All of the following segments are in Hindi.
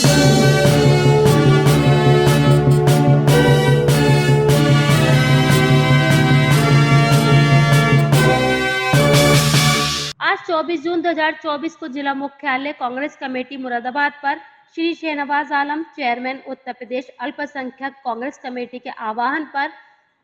आज 24 जून 2024 को जिला मुख्यालय कांग्रेस कमेटी मुरादाबाद पर श्री शहनवाज आलम, चेयरमैन उत्तर प्रदेश अल्पसंख्यक कांग्रेस कमेटी के आह्वान पर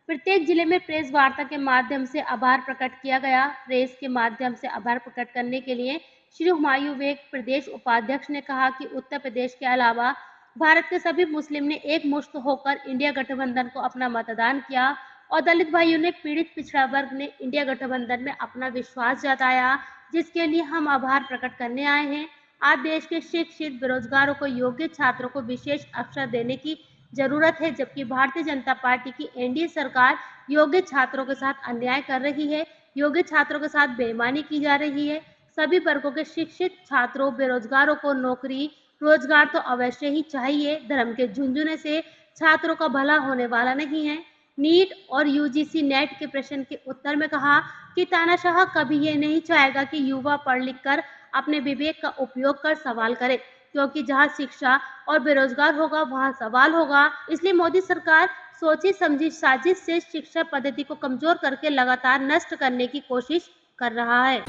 प्रत्येक जिले में प्रेस वार्ता के माध्यम से आभार प्रकट किया गया। प्रेस के माध्यम से आभार प्रकट करने के लिए श्री हुमायूं बेग, प्रदेश उपाध्यक्ष, ने कहा कि उत्तर प्रदेश के अलावा भारत के सभी मुस्लिम ने एकमुश्त होकर इंडिया गठबंधन को अपना मतदान किया और दलित भाइयों ने, पीड़ित पिछड़ा वर्ग ने इंडिया गठबंधन में अपना विश्वास जताया, जिसके लिए हम आभार प्रकट करने आए हैं। आज देश के शिक्षित, बेरोजगारों को, योग्य छात्रों को विशेष अवसर देने की जरूरत है, जबकि भारतीय जनता पार्टी की एनडीए सरकार योग्य छात्रों के साथ अन्याय कर रही है, योग्य छात्रों के साथ बेईमानी की जा रही है। सभी वर्गों के शिक्षित छात्रों, बेरोजगारों को नौकरी रोजगार तो अवश्य ही चाहिए। धर्म के झुंझुने से छात्रों का भला होने वाला नहीं है। नीट और यूजीसी नेट के प्रश्न के उत्तर में कहा कि तानाशाह कभी ये नहीं चाहेगा कि युवा पढ़ लिख कर अपने विवेक का उपयोग कर सवाल करे, क्योंकि जहां शिक्षा और बेरोजगार होगा वहां सवाल होगा। इसलिए मोदी सरकार सोची समझी साजिश से शिक्षा पद्धति को कमजोर करके लगातार नष्ट करने की कोशिश कर रहा है।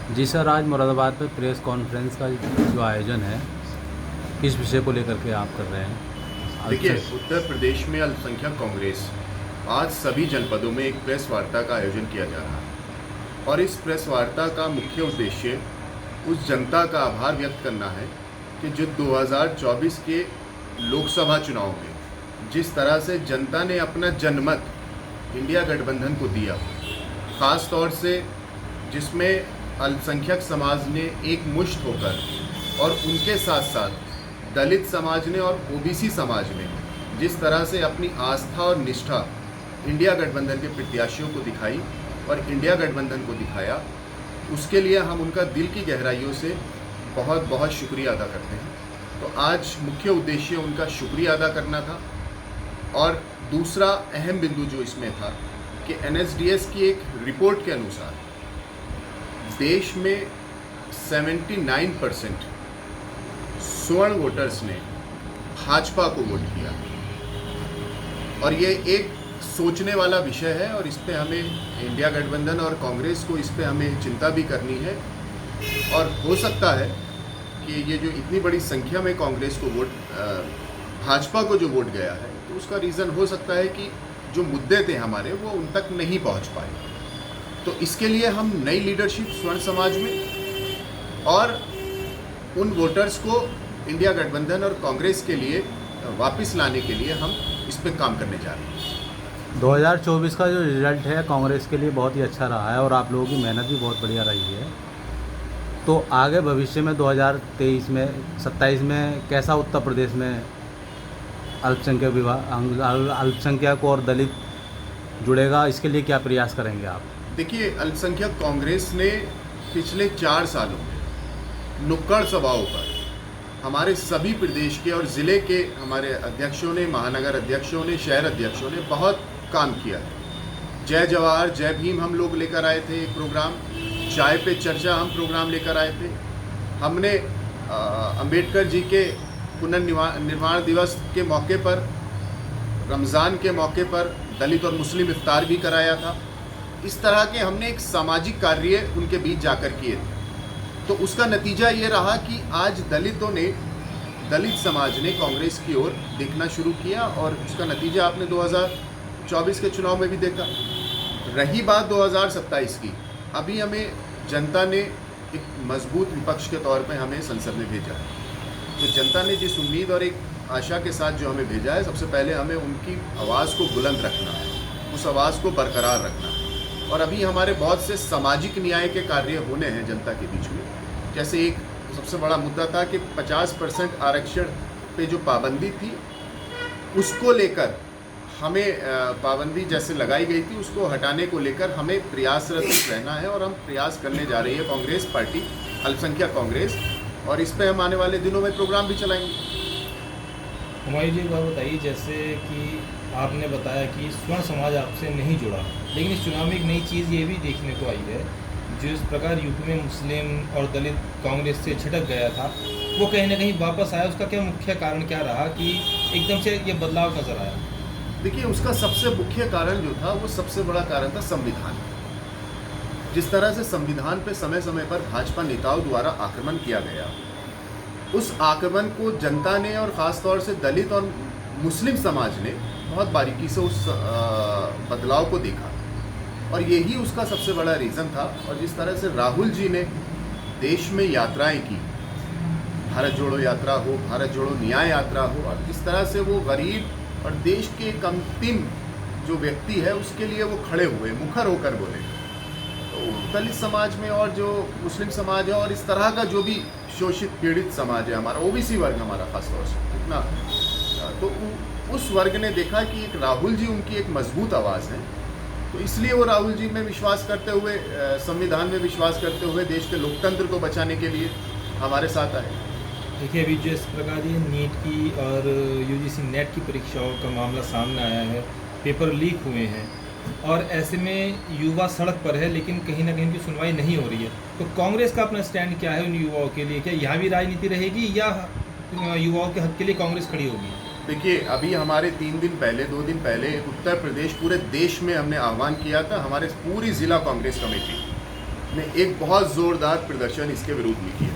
जी सर, आज मुरादाबाद में प्रेस कॉन्फ्रेंस का जो आयोजन है, किस विषय को लेकर के आप कर रहे हैं? देखिए, उत्तर प्रदेश में अल्पसंख्यक कांग्रेस आज सभी जनपदों में एक प्रेस वार्ता का आयोजन किया जा रहा है और इस प्रेस वार्ता का मुख्य उद्देश्य उस जनता का आभार व्यक्त करना है कि जो 2024 के लोकसभा चुनाव में जिस तरह से जनता ने अपना जनमत इंडिया गठबंधन को दिया, ख़ास तौर से जिसमें अल्पसंख्यक समाज ने एक मुश्त होकर और उनके साथ साथ दलित समाज ने और ओबीसी समाज ने जिस तरह से अपनी आस्था और निष्ठा इंडिया गठबंधन के प्रत्याशियों को दिखाई और इंडिया गठबंधन को दिखाया, उसके लिए हम उनका दिल की गहराइयों से बहुत बहुत शुक्रिया अदा करते हैं। तो आज मुख्य उद्देश्य उनका शुक्रिया अदा करना था। और दूसरा अहम बिंदु जो इसमें था कि एनएसडीएस की एक रिपोर्ट के अनुसार देश में 79% स्वर्ण वोटर्स ने भाजपा को वोट किया और ये एक सोचने वाला विषय है और इस पे हमें इंडिया गठबंधन और कांग्रेस को इस पे हमें चिंता भी करनी है। और हो सकता है कि ये जो इतनी बड़ी संख्या में कांग्रेस को वोट, भाजपा को जो वोट गया है, तो उसका रीज़न हो सकता है कि जो मुद्दे थे हमारे वो उन तक नहीं पहुंच पाए। तो इसके लिए हम नई लीडरशिप स्वर्ण समाज में और उन वोटर्स को इंडिया गठबंधन और कांग्रेस के लिए वापस लाने के लिए हम इस पे काम करने जा रहे हैं। 2024 का जो रिजल्ट है कांग्रेस के लिए बहुत ही अच्छा रहा है और आप लोगों की मेहनत भी बहुत बढ़िया रही है। तो आगे भविष्य में 2023 में 27 में कैसा उत्तर प्रदेश में अल्पसंख्यक और दलित जुड़ेगा, इसके लिए क्या प्रयास करेंगे आप? देखिए, अल्पसंख्यक कांग्रेस ने पिछले 4 सालों में नुक्कड़ सभाओं पर हमारे सभी प्रदेश के और ज़िले के हमारे अध्यक्षों ने, महानगर अध्यक्षों ने, शहर अध्यक्षों ने बहुत काम किया है। जय जवाहर जय भीम हम लोग लेकर आए थे एक प्रोग्राम, चाय पे चर्चा हम प्रोग्राम लेकर आए थे। हमने अंबेडकर जी के पुनर्निर्माण दिवस के मौके पर, रमज़ान के मौके पर दलित और मुस्लिम इफ्तार भी कराया था। इस तरह के हमने एक सामाजिक कार्य उनके बीच जाकर किए थे। तो उसका नतीजा ये रहा कि आज दलित समाज ने कांग्रेस की ओर देखना शुरू किया और उसका नतीजा आपने 2024 के चुनाव में भी देखा। रही बात 2027 की, अभी हमें जनता ने एक मजबूत विपक्ष के तौर पे हमें संसद में भेजा है। तो जनता ने जिस उम्मीद और एक आशा के साथ जो हमें भेजा है, सबसे पहले हमें उनकी आवाज़ को बुलंद रखना है, उस आवाज़ को बरकरार रखना है। और अभी हमारे बहुत से सामाजिक न्याय के कार्य होने हैं जनता के बीच में। जैसे एक सबसे बड़ा मुद्दा था कि 50% आरक्षण पे जो पाबंदी थी, उसको लेकर हमें पाबंदी जैसे लगाई गई थी, उसको हटाने को लेकर हमें प्रयासरत रहना है और हम प्रयास करने जा रही है कांग्रेस पार्टी, अल्पसंख्यक कांग्रेस, और इस पर हम आने वाले दिनों में प्रोग्राम भी चलाएंगे। हुमायूं जी, बात बताइए, जैसे कि आपने बताया कि स्वर्ण समाज आपसे नहीं जुड़ा, लेकिन इस चुनाव में एक नई चीज़ ये भी देखने को आई है, जो इस प्रकार यूपी में मुस्लिम और दलित कांग्रेस से छिटक गया था, वो कहीं ना कहीं वापस आया, उसका क्या मुख्य कारण क्या रहा कि एकदम से ये बदलाव नजर आया? देखिए, उसका सबसे मुख्य कारण जो था, वो सबसे बड़ा कारण था संविधान। जिस तरह से संविधान पे समय समय पर भाजपा नेताओं द्वारा आक्रमण किया गया, उस आक्रमण को जनता ने और ख़ास तौर से दलित और मुस्लिम समाज ने बहुत बारीकी से उस बदलाव को देखा, और यही उसका सबसे बड़ा रीज़न था। और जिस तरह से राहुल जी ने देश में यात्राएं की, भारत जोड़ो यात्रा हो, भारत जोड़ो न्याय यात्रा हो, और जिस तरह से वो गरीब और देश के एक अंतिम जो व्यक्ति है उसके लिए वो खड़े हुए, मुखर होकर बोले, तो दलित समाज में और जो मुस्लिम समाज है और इस तरह का जो भी शोषित पीड़ित समाज है हमारा, ओबीसी वर्ग हमारा खास तौर से कितना, तो उस वर्ग ने देखा कि एक राहुल जी उनकी एक मजबूत आवाज़ है, तो इसलिए वो राहुल जी में विश्वास करते हुए, संविधान में विश्वास करते हुए देश के लोकतंत्र को बचाने के लिए हमारे साथ आए। देखिए, अभी जो इस प्रकार ये नीट की और यूजीसी नेट की परीक्षाओं का मामला सामने आया है, पेपर लीक हुए हैं, और ऐसे में युवा सड़क पर है, लेकिन कहीं ना कहीं उनकी सुनवाई नहीं हो रही है, तो कांग्रेस का अपना स्टैंड क्या है उन युवाओं के लिए? क्या यहाँ भी राजनीति रहेगी या युवाओं के हक के लिए कांग्रेस खड़ी होगी? देखिए, अभी हमारे 3 दिन पहले, 2 दिन पहले उत्तर प्रदेश, पूरे देश में हमने आह्वान किया था, हमारे पूरी ज़िला कांग्रेस कमेटी ने एक बहुत ज़ोरदार प्रदर्शन इसके विरुद्ध में किया।